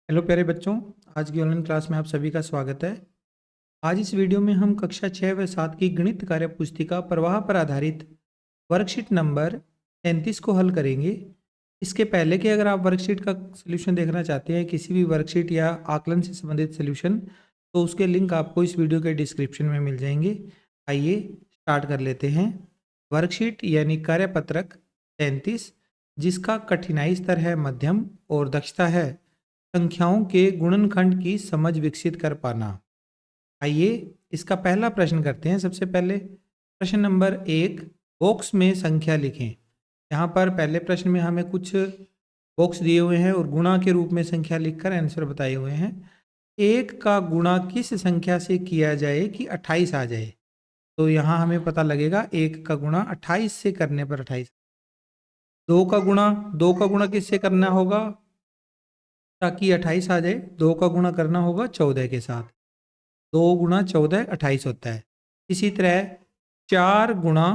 Hello प्यारे बच्चों, आज की ऑनलाइन क्लास में आप सभी का स्वागत है। आज इस वीडियो में हम कक्षा 6 व 7 की गणित कार्य पुस्तिका प्रवाह पर आधारित वर्कशीट नंबर 33 को हल करेंगे। इसके पहले कि अगर आप वर्कशीट का सलूशन देखना चाहते हैं, किसी भी वर्कशीट या आकलन से संबंधित सलूशन, तो उसके लिंक आपको इस वीडियो के डिस्क्रिप्शन में मिल जाएंगे। आइए स्टार्ट कर लेते हैं। वर्कशीट यानी कार्यपत्रक 33, जिसका कठिनाई स्तर है मध्यम और दक्षता है संख्याओं के गुणनखंड की समझ विकसित कर पाना। आइए इसका पहला प्रश्न करते हैं। सबसे पहले प्रश्न नंबर 1, बॉक्स में संख्या लिखें। यहाँ पर पहले प्रश्न में हमें कुछ बॉक्स दिए हुए हैं और गुणा के रूप में संख्या लिखकर आंसर बताए हुए हैं। 1 का गुणा किस संख्या से किया जाए कि 28 आ जाए? तो यहाँ हमें पता लगेगा 1 का गुणा 28 से करने पर 28। 2 का गुणा किससे करना होगा ताकि 28 आ जाए? 2 का गुणा करना होगा 14 के साथ। 2 गुणा 14 28 होता है। इसी तरह 4 गुणा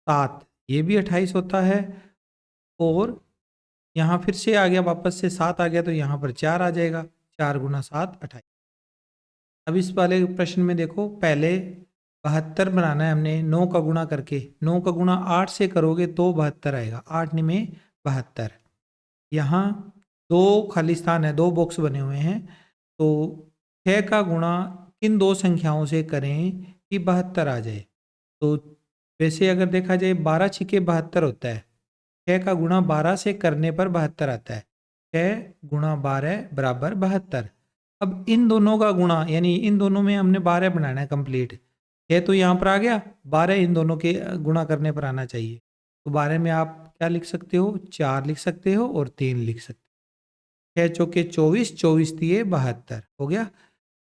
7 ये भी 28 होता है। और यहाँ फिर से आ गया, वापस से 7 आ गया तो यहाँ पर 4 आ जाएगा। 4 गुणा 7 28। अब इस वाले प्रश्न में देखो, पहले 72 बनाना है हमने 9 का गुणा करके। 9 का गुणा 8 से करोगे तो 72 आएगा। 8 में 72। यहाँ 2 खाली स्थान है, 2 बॉक्स बने हुए हैं। तो 6 का गुणा किन 2 संख्याओं से करें कि 72 आ जाए? तो वैसे अगर देखा जाए 12 छिके 72 होता है। 6 का गुणा 12 से करने पर 72 आता है। 6 गुणा 12 बराबर 72। अब इन दोनों का गुणा, यानी इन दोनों में हमने 12 बनाना है कंप्लीट। 6 तो यहाँ पर आ गया, 12 इन दोनों के गुणा करने पर आना चाहिए। तो 12 में आप क्या लिख सकते हो? 4 लिख सकते हो और 3 लिख सकते हो। 6 चौके 24, 24 दिए 72 हो गया।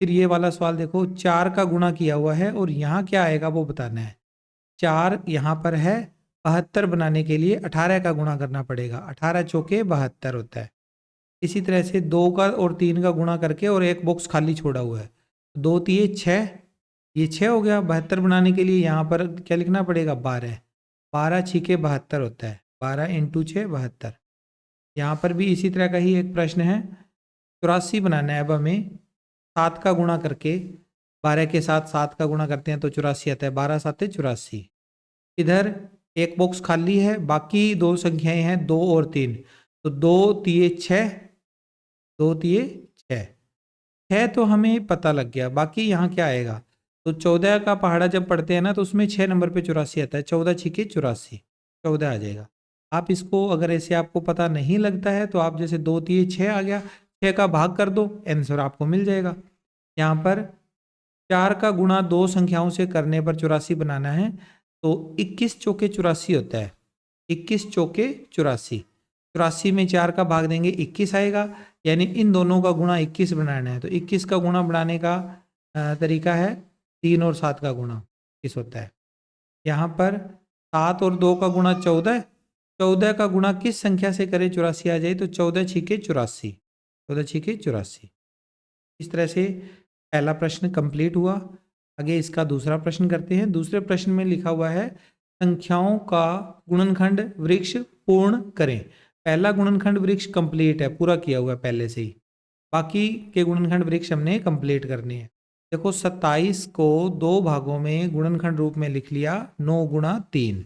फिर ये वाला सवाल देखो, 4 का गुणा किया हुआ है और यहाँ क्या आएगा वो बताना है। 4 यहाँ पर है, 72 बनाने के लिए 18 का गुणा करना पड़ेगा। 18 चौके 72 होता है। इसी तरह से 2 का और 3 का गुणा करके और एक बॉक्स खाली छोड़ा हुआ है। 2 तिये 6, ये 6 हो गया। 72 बनाने के लिए यहाँ पर क्या लिखना पड़ेगा? 12। 12 छिके 72 होता है। 12 इंटू 6 72। यहाँ पर भी इसी तरह का ही एक प्रश्न है। 84 बनाना है। अब हमें 7 का गुणा करके, 12 के साथ 7 का गुणा करते हैं तो 84 आता है। 12 7 84। इधर एक बॉक्स खाली है, बाकी 2 संख्याएं हैं 2 और 3। तो 2 तिये 6, 2 तिये 6। 6 तो हमें पता लग गया, बाकी यहाँ क्या आएगा? तो 14 का पहाड़ा जब पढ़ते हैं ना तो उसमें 6 नंबर पे 84 आता है। 14 छिके 84, 14 आ जाएगा। आप इसको अगर ऐसे आपको पता नहीं लगता है तो आप जैसे 2 तिये 6 आ गया, 6 का भाग कर दो, आंसर आपको मिल जाएगा। यहाँ पर 4 का गुणा 2 संख्याओं से करने पर 84 बनाना है। तो 21 चौके 84 होता है। 21 चौके 84, 84 में 4 का भाग देंगे 21 आएगा। यानी इन दोनों का गुणा 21 बनाना है। तो 21 का गुणा बनाने का तरीका है 3 और 7 का गुणा 21 होता है। यहाँ पर 7 और 2 का गुणा 14, 14 का गुणा किस संख्या से करें 84 आ जाए? तो 14 छिके 84, 14 छिके 84। इस तरह से पहला प्रश्न कंप्लीट हुआ। आगे इसका दूसरा प्रश्न करते हैं। दूसरे प्रश्न में लिखा हुआ है संख्याओं का गुणनखंड वृक्ष पूर्ण करें। पहला गुणनखंड वृक्ष कंप्लीट है, पूरा किया हुआ है पहले से ही। बाकी के गुणनखंड वृक्ष हमने कंप्लीट करने हैं। देखो 27 को 2 भागों में गुणनखंड रूप में लिख लिया, 9 गुणा 3।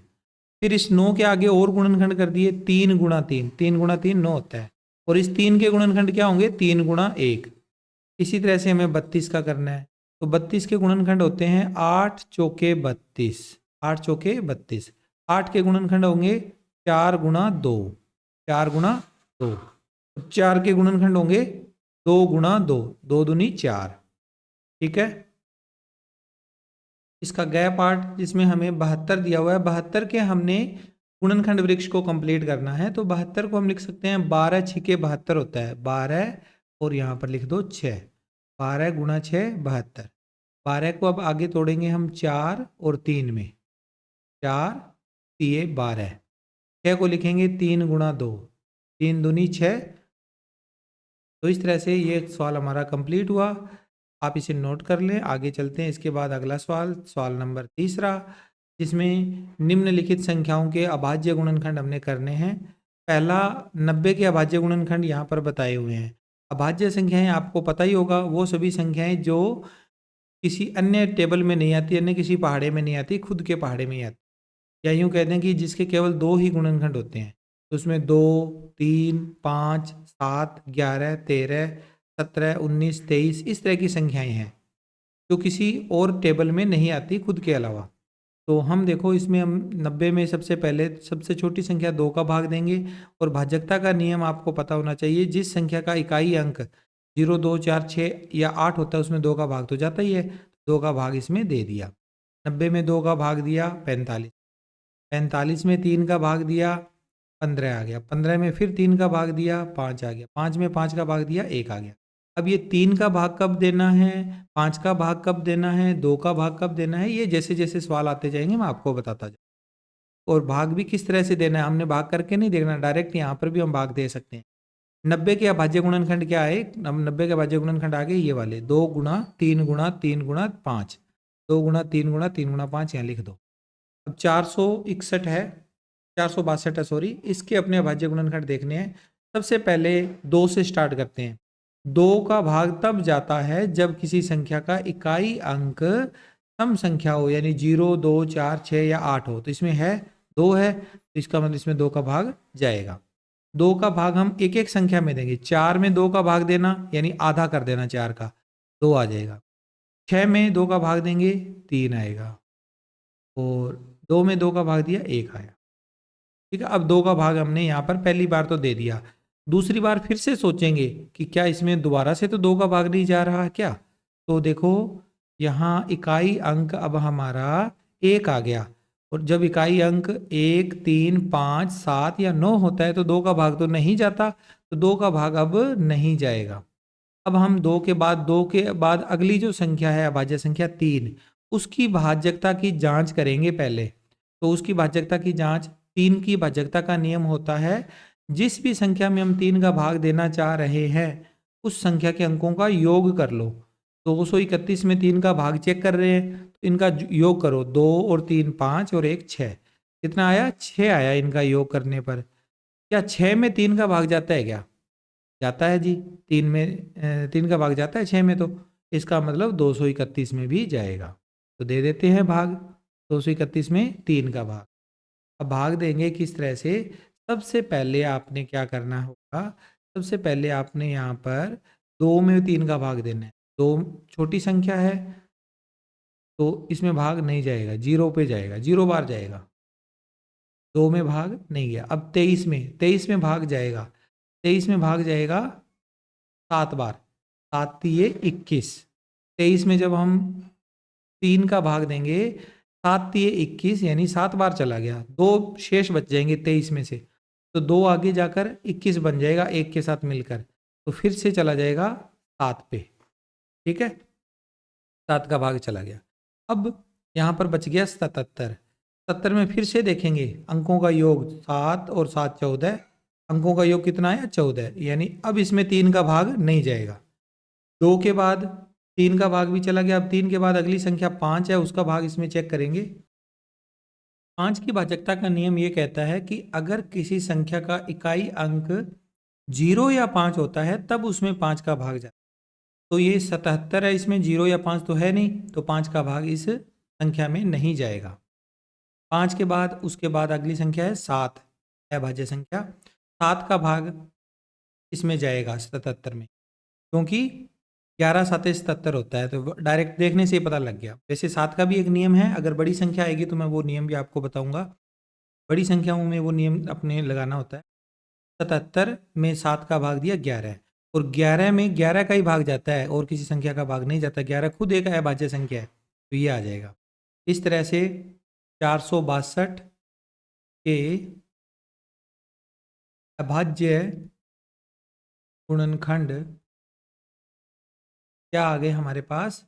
फिर इस 9 के आगे और गुणनखंड कर दिए, 3 गुणा 3। 3 गुणा 3 9 होता है। और इस 3 के गुणनखंड क्या होंगे? 3 गुणा 1। इसी तरह से हमें 32 का करना है। तो 32 के गुणनखंड होते हैं 8 चौके 32, 8 चौके 32। 8 के गुणनखंड होंगे 4 गुणा 2, 4 गुणा 2। 4 के गुणनखंड होंगे 2 गुणा 2, 2 दूनी 4। ठीक है। इसका गैप पार्ट जिसमें हमें 72 दिया हुआ है, 72 के हमने गुणनखंड वृक्ष को कंप्लीट करना है। तो 72 को हम लिख सकते हैं 12 छिके 72 होता है। 12 और यहाँ पर लिख दो 6। 12 गुणा 6 72। 12 को अब आगे तोड़ेंगे हम 4 और 3 में। 4 तिये 12। 6 को लिखेंगे 3 गुणा 2, 3 दूनी 6। तो इस तरह से ये सवाल हमारा कंप्लीट हुआ। आप इसे नोट कर लें। आगे चलते हैं। इसके बाद अगला सवाल, सवाल नंबर तीसरा, जिसमें निम्नलिखित संख्याओं के अभाज्य गुणनखंड हमने करने हैं। पहला 90 के अभाज्य गुणनखंड यहाँ पर बताए हुए हैं। अभाज्य संख्याएं आपको पता ही होगा, वो सभी संख्याएं जो किसी अन्य टेबल में नहीं आती, अन्य किसी पहाड़े में नहीं आती, खुद के पहाड़े में ही आती। या यूँ कहते हैं कि जिसके केवल दो ही गुणनखंड होते हैं, तो उसमें 2, 3, 5, 7, 11, 13, 17, 19, 23 इस तरह की संख्याएं हैं जो किसी और टेबल में नहीं आती खुद के अलावा। तो हम देखो इसमें हम 90 में सबसे पहले सबसे छोटी संख्या 2 का भाग देंगे, और भाजकता का नियम आपको पता होना चाहिए, जिस संख्या का इकाई अंक 0, 2, 4, 6 या 8 होता है उसमें 2 का भाग तो जाता ही है, 2 का भाग इसमें दे दिया। 90 में 2 का भाग दिया 45, 45 में 3 का भाग दिया 15 आ गया, 15 में फिर 3 का भाग दिया 5 आ गया, 5 में 5 का भाग दिया 1 आ गया। अब ये 3 का भाग कब देना है, 5 का भाग कब देना है, 2 का भाग कब देना है, ये जैसे जैसे सवाल आते जाएंगे मैं आपको बताता जाऊँ। और भाग भी किस तरह से देना है, हमने भाग करके नहीं देखना, डायरेक्ट यहाँ पर भी हम भाग दे सकते हैं। 90 के अभाज्य गुणनखंड क्या है, 90 के अभाज्य गुणनखंड आ गए ये वाले 2 गुणा 3 गुणा 3 गुणा 5, 2 गुणा 3 गुणा 3 गुणा 5 यहाँ लिख दो। अब 461 है, 462 है सॉरी, इसके अपने अभाज्य गुणनखंड देखने हैं। सबसे पहले 2 से स्टार्ट करते हैं। 2 का भाग तब जाता है जब किसी संख्या का इकाई अंक सम संख्या हो, यानी 0, 2, 4, 6 या 8 हो। तो इसमें है 2 है, तो इसका मतलब इसमें 2 का भाग जाएगा। 2 का भाग हम एक एक संख्या में देंगे। 4 में 2 का भाग देना यानी आधा कर देना 4 का, 2 आ जाएगा। 6 में 2 का भाग देंगे 3 आएगा, और 2 में 2 का भाग दिया 1 आया। ठीक है, अब 2 का भाग हमने यहाँ पर पहली बार तो दे दिया, दूसरी बार फिर से सोचेंगे कि क्या इसमें दोबारा से तो 2 का भाग नहीं जा रहा है क्या। तो देखो यहाँ इकाई अंक अब हमारा 1 आ गया, और जब इकाई अंक 1, 3, 5, 7 या 9 होता है तो 2 का भाग तो नहीं जाता, तो 2 का भाग अब नहीं जाएगा। अब हम 2 के बाद अगली जो संख्या है अभाज्य संख्या 3, उसकी भाज्यता की जांच करेंगे पहले। तो उसकी भाज्यता की जांच, 3 की भाज्यता का नियम होता है, जिस भी संख्या में हम 3 का भाग देना चाह रहे हैं उस संख्या के अंकों का योग कर लो। 231 में 3 का भाग चेक कर रहे हैं, तो इनका योग करो, 2 और 3 5 और 1 6, कितना आया, 6 आया। इनका योग करने पर क्या 6 में 3 का भाग जाता है क्या, जाता है जी। 3 का भाग जाता है 6 में, तो इसका मतलब 231 में भी जाएगा। तो दे देते हैं भाग, 231 में 3 का भाग। अब भाग देंगे किस तरह से, सबसे पहले आपने क्या करना होगा, सबसे पहले आपने यहाँ पर 2 में 3 का भाग देना है। 2 छोटी संख्या है तो इसमें भाग नहीं जाएगा, 0 पे जाएगा, 0 बार जाएगा। 2 में भाग नहीं गया। अब 23 में भाग जाएगा, 23 में भाग जाएगा 7 बार, 7 तिये 21। 23 में जब हम 3 का भाग देंगे, 7 तिये 21 यानी 7 बार चला गया, 2 शेष बच जाएंगे 23 में से, तो 2 आगे जाकर 21 बन जाएगा 1 के साथ मिलकर, तो फिर से चला जाएगा 7 पे। ठीक है, 7 का भाग चला गया। अब यहाँ पर बच गया 77। 77 में फिर से देखेंगे अंकों का योग, 7 और 7 14, अंकों का योग कितना है 14, यानी अब इसमें 3 का भाग नहीं जाएगा। 2 के बाद 3 का भाग भी चला गया। अब 3 के बाद अगली संख्या 5 है, उसका भाग इसमें चेक करेंगे। 5 की भाजकता का नियम ये कहता है कि अगर किसी संख्या का इकाई अंक 0 या 5 होता है तब उसमें 5 का भाग जाता है। तो ये 77 है, इसमें 0 या 5 तो है नहीं, तो 5 का भाग इस संख्या में नहीं जाएगा। 5 के बाद उसके बाद अगली संख्या है 7, है भाज्य संख्या। 7 का भाग इसमें जाएगा 77 में, क्योंकि 11 7 77 होता है, तो डायरेक्ट देखने से ही पता लग गया। वैसे 7 का भी एक नियम है, अगर बड़ी संख्या आएगी तो मैं वो नियम भी आपको बताऊंगा। बड़ी संख्याओं में वो नियम अपने लगाना होता है। 77 में 7 का भाग दिया 11, और 11 में 11 का ही भाग जाता है और किसी संख्या का भाग नहीं जाता। 11 खुद एक अभाज्य संख्या है, तो ये आ जाएगा। इस तरह से 462 के अभाज्य गुणनखंड क्या आ गए हमारे पास,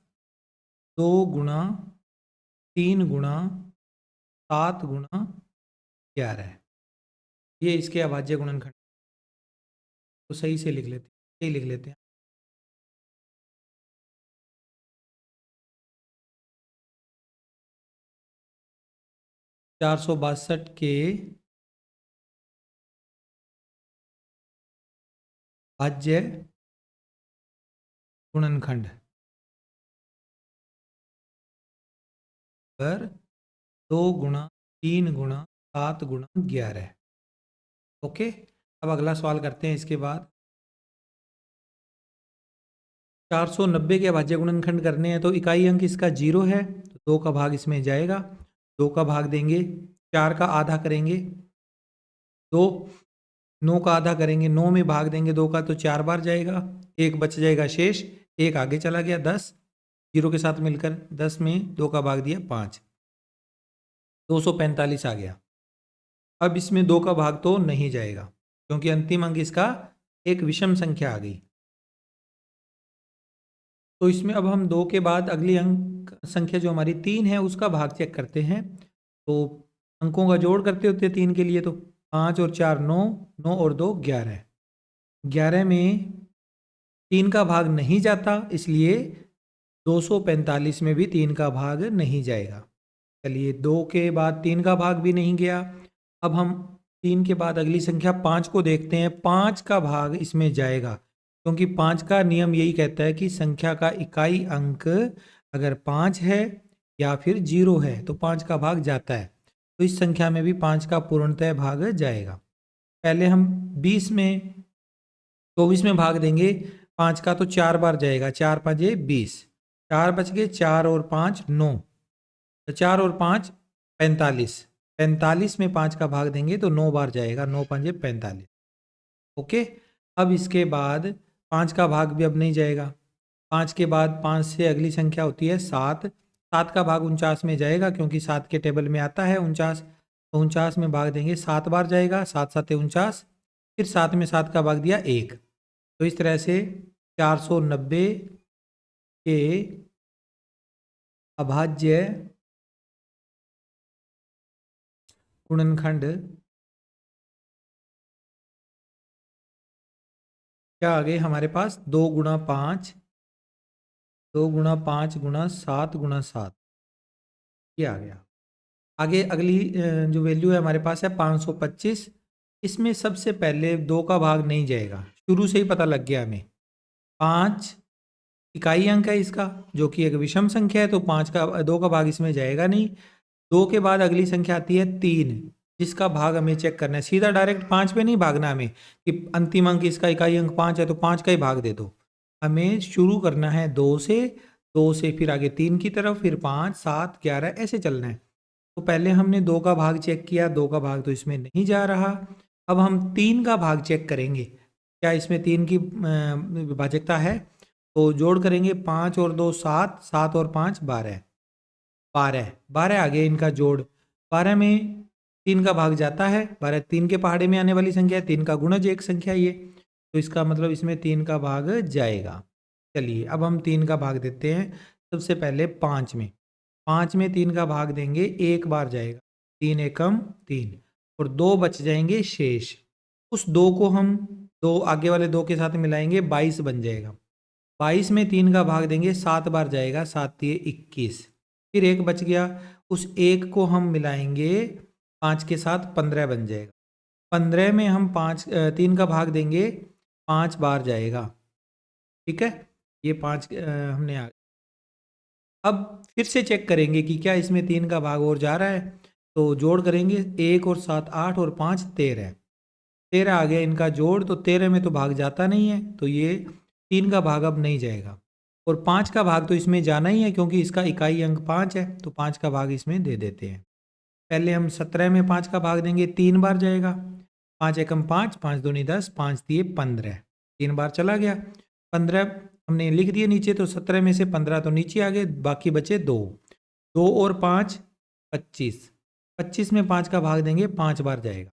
2 गुणा 3 गुणा 7 गुणा 11 है। ये इसके अभाज्य गुणनखंड, तो सही से लिख लेते हैं, सही लिख लेते हैं। 462 के भाज्य गुणनखंड पर 2 गुणा 3 गुणा 7 गुणा 11। ओके, अब अगला सवाल करते हैं इसके बाद। 490 के अभाज्य गुणनखंड करने हैं तो इकाई अंक इसका 0 है, तो 2 का भाग इसमें जाएगा। 2 का भाग देंगे, 4 का आधा करेंगे, 2 9 का आधा करेंगे, 9 में भाग देंगे 2 का तो 4 बार जाएगा, 1 बच जाएगा शेष, 1 आगे चला गया 10, 0 के साथ मिलकर 10 में 2 का भाग दिया 5, 245 आ गया। अब इसमें 2 का भाग तो नहीं जाएगा क्योंकि अंतिम अंक इसका एक विषम संख्या आ गई। तो इसमें अब हम 2 के बाद अगली अंक संख्या जो हमारी 3 है उसका भाग चेक करते हैं। तो अंकों का जोड़ करते होते 3 के लिए, तो 5 और 4 9, 9 और 2 11, 11 में 3 का भाग नहीं जाता, इसलिए 245 में भी 3 का भाग नहीं जाएगा। चलिए 2 के बाद 3 का भाग भी नहीं गया। अब हम 3 के बाद अगली संख्या 5 को देखते हैं। 5 का भाग इसमें जाएगा क्योंकि 5 का नियम यही कहता है कि संख्या का इकाई अंक अगर 5 है या फिर 0 है तो 5 का भाग जाता है। तो इस संख्या में भी 5 का पूर्णतः भाग जाएगा। पहले हम 20 में 24 में भाग देंगे 5 का, तो 4 बार जाएगा, 4 5 20, 4 बच गए, 4 और 5 9, तो 4 और 5 45, 45 में 5 का भाग देंगे तो 9 बार जाएगा, 9 5 45। ओके, अब इसके बाद 5 का भाग भी अब नहीं जाएगा। 5 के बाद 5 से अगली संख्या होती है 7, 7 का भाग 49 में जाएगा क्योंकि 7 के टेबल में आता है 49, तो 49 में भाग देंगे 7 बार जाएगा, 7 7 49, फिर 7 में 7 का भाग दिया 1। तो इस तरह से 490 के अभाज्य गुणनखंड क्या आ गए हमारे पास, 2 गुणा 5, 2 गुणा 5 गुणा 7 गुणा 7, ये आ गया। आगे अगली जो वैल्यू है हमारे पास है 525। इसमें सबसे पहले 2 का भाग नहीं जाएगा, शुरू से ही पता लग गया हमें। 5 इकाई अंक है इसका जो कि एक विषम संख्या है, तो 5 का 2 का भाग इसमें जाएगा नहीं। 2 के बाद अगली संख्या आती है 3, जिसका भाग हमें चेक करना है। सीधा डायरेक्ट 5 पे नहीं भागना हमें कि अंतिम अंक इसका इकाई अंक 5 है तो 5 का ही भाग दे दो। हमें शुरू करना है 2 से, 2 से फिर आगे 3 की तरफ, फिर 5 7 11 ऐसे चलना है। तो पहले हमने 2 का भाग चेक किया, 2 का भाग तो इसमें नहीं जा रहा। अब हम 3 का भाग चेक करेंगे, क्या इसमें 3 की विभाजकता है। तो जोड़ करेंगे 5 और 2 7, 7 और 5 12, 12 12 आ गए इनका जोड़। 12 में 3 का भाग जाता है, 12 3 के पहाड़े में आने वाली संख्या है, 3 का गुणज एक संख्या ये, तो इसका मतलब इसमें 3 का भाग जाएगा। चलिए अब हम 3 का भाग देते हैं। सबसे पहले 5 में, 5 में 3 का भाग देंगे, 1 बार जाएगा, 3 एकम 3, और 2 बच जाएंगे शेष। उस 2 को हम 2 आगे वाले 2 के साथ मिलाएंगे, 22 बन जाएगा। 22 में 3 का भाग देंगे, 7 बार जाएगा, 7 3 21, फिर 1 बच गया। उस 1 को हम मिलाएंगे 5 के साथ, 15 बन जाएगा। 15 में हम 3 का भाग देंगे, 5 बार जाएगा। ठीक है, ये 5 हमने आ, अब फिर से चेक करेंगे कि क्या इसमें 3 का भाग और जा रहा है। तो जोड़ करेंगे, 1 और 7 8 और 5 13, 13 आ गया इनका जोड़। तो 13 में तो भाग जाता नहीं है, तो ये 3 का भाग अब नहीं जाएगा। और 5 का भाग तो इसमें जाना ही है क्योंकि इसका इकाई अंक 5 है, तो 5 का भाग इसमें दे देते हैं। पहले हम 17 में 5 का भाग देंगे, 3 बार जाएगा, 5 एकम 5, 5 दूनी 10, 5 दिए 15, 3 बार चला गया। 15 हमने लिख दिए नीचे, तो 17 में से 15 तो नीचे आ गए, बाकी बचे 2, 2 और 5 25, 25 में 5 का भाग देंगे, 5 बार जाएगा,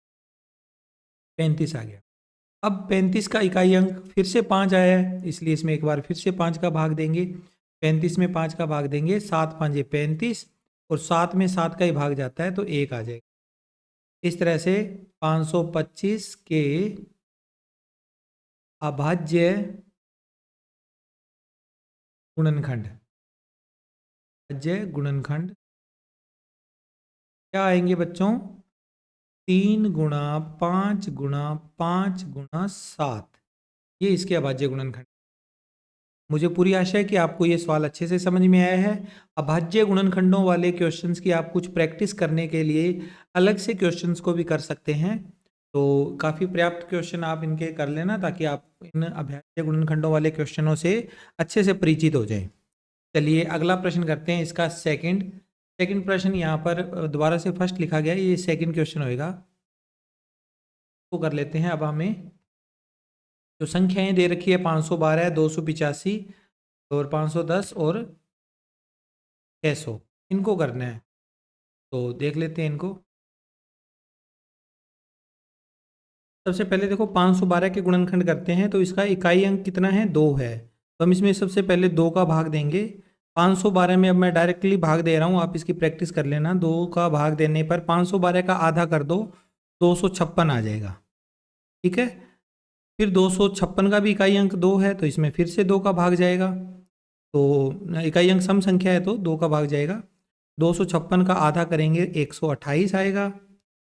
35 आ गया। अब 35 का इकाई अंक फिर से 5 आया है, इसलिए इसमें एक बार फिर से 5 का भाग देंगे। 35 में 5 का भाग देंगे, 7 5 35, और 7 में 7 का ही भाग जाता है तो 1 आ जाएगा। इस तरह से 525 के अभाज्य गुणनखंड, अभाज्य गुणनखंड क्या आएंगे बच्चों, 3 गुणा 5 गुणा 5 गुणा 7, ये इसके अभाज्य गुणनखंड। मुझे पूरी आशा है कि आपको ये सवाल अच्छे से समझ में आया है। अभाज्य गुणनखंडों वाले क्वेश्चंस की आप कुछ प्रैक्टिस करने के लिए अलग से क्वेश्चंस को भी कर सकते हैं। तो काफ़ी पर्याप्त क्वेश्चन आप इनके कर लेना ताकि आप इन अभाज्य गुणनखंडों वाले क्वेश्चनों से अच्छे से परिचित हो जाएं। चलिए अगला प्रश्न करते हैं, इसका सेकंड प्रश्न यहाँ पर दोबारा से फर्स्ट लिखा गया है, ये सेकंड क्वेश्चन होएगा। तो कर लेते हैं। अब हमें जो संख्याएं दे रखी है 512, 285 और 510 और 600, इनको करना है। तो देख लेते हैं इनको। सबसे पहले देखो 512 के गुणनखंड करते हैं तो इसका इकाई अंक कितना है, 2 है। तो हम इसमें सबसे पहले 2 का भाग देंगे। 512 में अब मैं डायरेक्टली भाग दे रहा हूँ, आप इसकी प्रैक्टिस कर लेना। 2 का भाग देने पर 512 का आधा कर दो, 256 आ जाएगा। ठीक है। फिर 256 का भी इकाई अंक 2 है तो इसमें फिर से 2 का भाग जाएगा। तो इकाई अंक सम संख्या है तो 2 का भाग जाएगा। 256 का आधा करेंगे, 128 आएगा।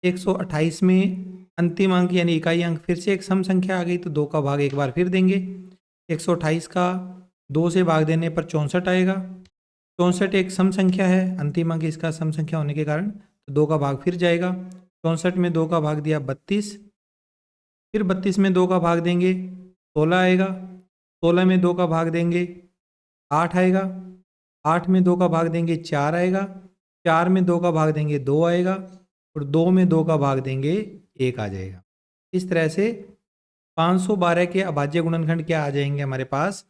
128 में अंतिम अंक यानी इकाई अंक फिर से एक सम संख्या आ गई तो 2 का भाग एक बार फिर देंगे। 128 का 2 से भाग देने पर 64 आएगा। 64 एक सम संख्या है, अंतिम अंक इसका सम संख्या होने के कारण तो 2 का भाग फिर जाएगा। 64 में 2 का भाग दिया 32, फिर 32 में 2 का भाग देंगे 16 आएगा। 16 में 2 का भाग देंगे 8 आएगा। 8 में 2 का भाग देंगे 4 आएगा। 4 में 2 का भाग देंगे 2 आएगा और 2 में 2 का भाग देंगे 1 आ जाएगा। इस तरह से 512 के अभाज्य गुणनखंड क्या आ जाएंगे हमारे पास,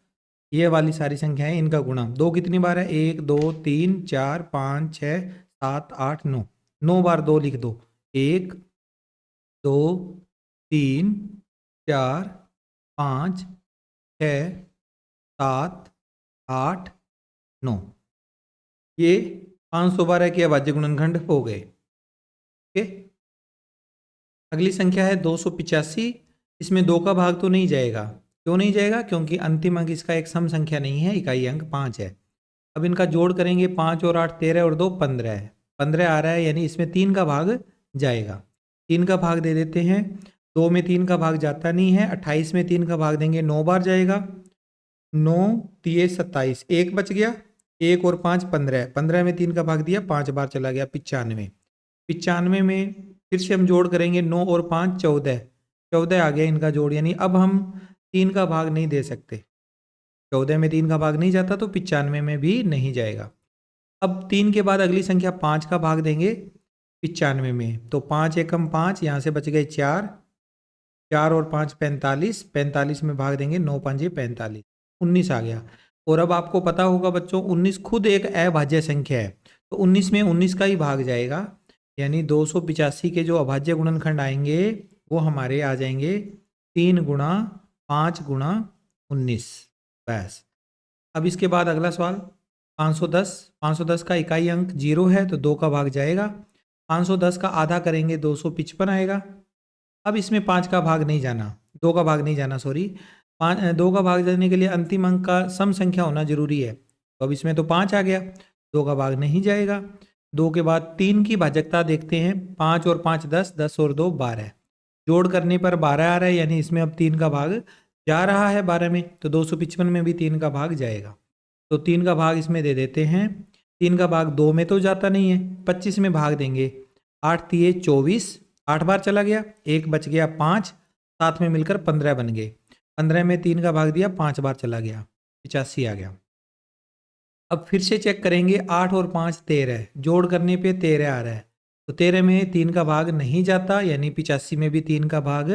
ये वाली सारी संख्याएं, इनका गुणा। 2 कितनी बार है, 1 2 3 4 5 6 7 8 9, 9 बार 2 लिख दो। 1 2 3 4 5 6 7 8 9, ये 512 के अभाज्य गुणनखंड हो गए। ओके। अगली संख्या है 285। इसमें 2 का भाग तो नहीं जाएगा। क्यों नहीं जाएगा, क्योंकि अंतिम अंक इसका एक सम संख्या नहीं है, इकाई अंक 5 है। अब इनका जोड़ करेंगे, 5 और 8 13 और 2 15 है। 15 आ रहा है यानी इसमें 3 का भाग जाएगा। 3 का भाग दे देते हैं। 2 में 3 का भाग जाता नहीं है। 28 में 3 का भाग देंगे, 9 बार जाएगा। 9 3 27, 1 बच गया। 1 और 5 15, 15 में 3 का भाग दिया, 5 बार चला गया। 95, 95 में फिर से हम जोड़ करेंगे, 9 और 5 14, 14 आ गया इनका जोड़। यानी अब हम 3 का भाग नहीं दे सकते। 14 में 3 का भाग नहीं जाता तो 95 में भी नहीं जाएगा। अब 3 के बाद अगली संख्या 5 का भाग देंगे 95 में, तो 5 एकम 5, यहाँ से बच गए 4, 4 और 5 45, 45 में भाग देंगे 9 5 45, 19 आ गया। और अब आपको पता होगा बच्चों, 19 खुद एक अभाज्य संख्या है तो 19 में 19 का ही भाग जाएगा। यानी 285 के जो अभाज्य गुणनखंड आएंगे वो हमारे आ जाएंगे 3 गुणा 5 गुणा 19। बस। अब इसके बाद अगला सवाल 510। 510 का इकाई अंक 0 है तो 2 का भाग जाएगा। 510 का आधा करेंगे 255 आएगा। अब इसमें 5 का भाग नहीं जाना, 2 का भाग नहीं जाना, सॉरी। 2 का भाग देने के लिए अंतिम अंक का सम संख्या होना जरूरी है। तो अब इसमें तो 5 आ गया, 2 का भाग नहीं जाएगा। 2 के बाद 3 की भाजकता देखते हैं। 5 और 5 10, 10 और 2 12, जोड़ करने पर 12 आ रहा है यानी इसमें अब 3 का भाग जा रहा है 12 में, तो 255 में भी 3 का भाग जाएगा। तो 3 का भाग इसमें दे देते हैं। 3 का भाग 2 में तो जाता नहीं है, 25 में भाग देंगे। 8 3 24, 8 बार चला गया, 1 बच गया 5, 7 में मिलकर 15 बन गए। 15 में 3 का भाग दिया, 5 बार चला गया, 85 आ गया। अब फिर से चेक करेंगे, 8 और 5 13, जोड़ करने पे 13 आ रहा है तो 13 में 3 का भाग नहीं जाता यानी 85 में भी 3 का भाग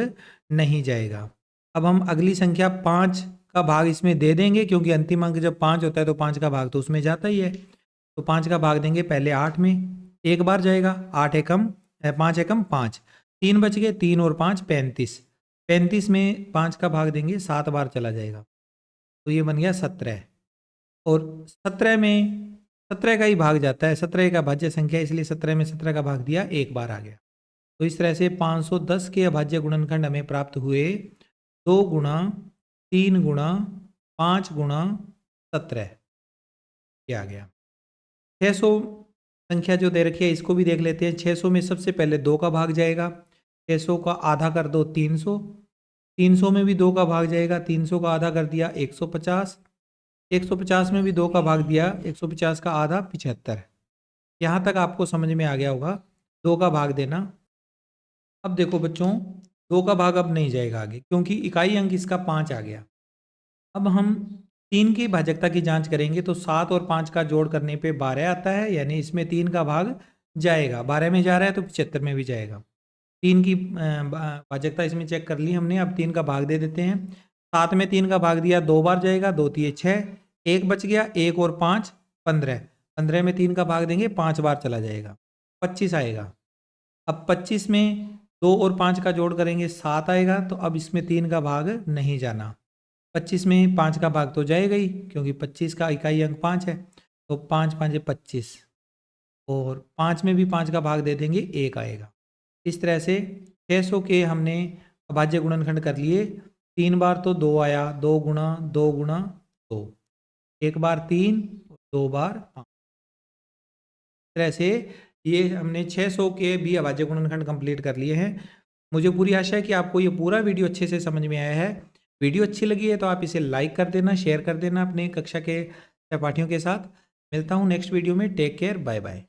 नहीं जाएगा। अब हम अगली संख्या 5 का भाग इसमें दे देंगे क्योंकि अंतिम अंक जब 5 होता है तो 5 का भाग तो उसमें जाता ही है। तो 5 का भाग देंगे पहले 8 में, 1 बार जाएगा। 8 एकम 5 एकम 5, 3 बच गए, 3 और 5 35, 35 में 5 का भाग देंगे, 7 बार चला जाएगा तो ये बन गया 17। और 17 में 17 का ही भाग जाता है, 17 का अभाज्य संख्या, इसलिए 17 में 17 का भाग दिया, 1 बार आ गया। तो इस तरह से 510 के अभाज्य गुणनखंड हमें प्राप्त हुए 2 गुणा 3 गुणा 5 गुणा 17, ये आ गया। 600 संख्या जो दे रखी है इसको भी देख लेते हैं। 600 में सबसे पहले 2 का भाग जाएगा, 600 का आधा कर दो 300, 300 में भी 2 का भाग जाएगा, 300 का आधा कर दिया 150, 150 में भी 2 का भाग दिया, 150 का आधा 75। यहाँ तक आपको समझ में आ गया होगा 2 का भाग देना। अब देखो बच्चों 2 का भाग अब नहीं जाएगा आगे, क्योंकि इकाई अंक इसका 5 आ गया। अब हम 3 की भाजकता की जांच करेंगे तो 7 और 5 का जोड़ करने पे 12 आता है, यानी इसमें 3 का भाग जाएगा। 12 में जा रहा है तो 75 में भी जाएगा। 3 की भाजकता इसमें चेक कर ली हमने, अब 3 का भाग दे देते हैं। 7 में 3 का भाग दिया, 2 बार जाएगा, 2 तिये 6, 1 बच गया, 1 और 5 15। 15 में 3 का भाग देंगे, 5 बार चला जाएगा, 25 आएगा। अब 25 में 2 और 5 का जोड़ करेंगे 7 आएगा, तो अब इसमें 3 का भाग नहीं जाना। 25 में 5 का भाग तो जाएगा ही, क्योंकि 25 का इकाई अंक 5 है, तो 5 5 25, और 5 में भी 5 का भाग दे देंगे, 1 आएगा। इस तरह से 600 के हमने अभाज्य गुणनखंड कर लिए। 3 बार तो 2 आया, 2 गुणा 2 गुणा 2, 1 बार 3, 2 बार 5। इस तरह से ये हमने 600 के भी अभाज्य गुणनखंड कंप्लीट कर लिए हैं। मुझे पूरी आशा है कि आपको ये पूरा वीडियो अच्छे से समझ में आया है। वीडियो अच्छी लगी है तो आप इसे लाइक कर देना, शेयर कर देना अपने कक्षा के सहपाठियों के साथ। मिलता हूँ नेक्स्ट वीडियो में। Take care, bye bye.